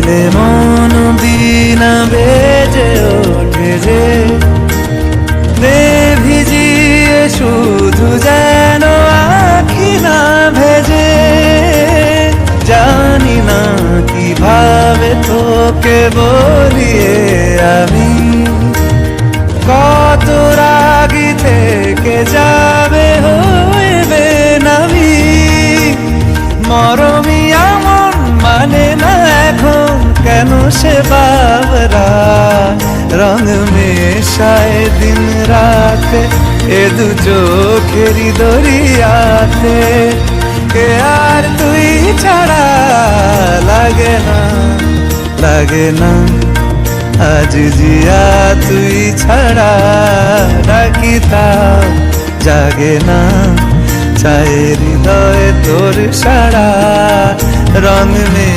এলে মন দিনা বেজে ওঠে যে ভিজিয়ে শুধু যেন আখি না ভেজে। জানি না কিভাবে তোকে বলিয়ে আমি কত রাগি থেকে যাবে হইবে নামি। মরমি আমন মানে না এখন কেন সে বাবরা রং মেশায় দিন রাতে এ দু চোখেরই দরিয়াতে। কে আর তুই ছাড়া লাগে না লাগে না আজ জিয়া তুই ছাড়া ডাকিতাম জাগে না। চায় হৃদয় তোর সারা রং মে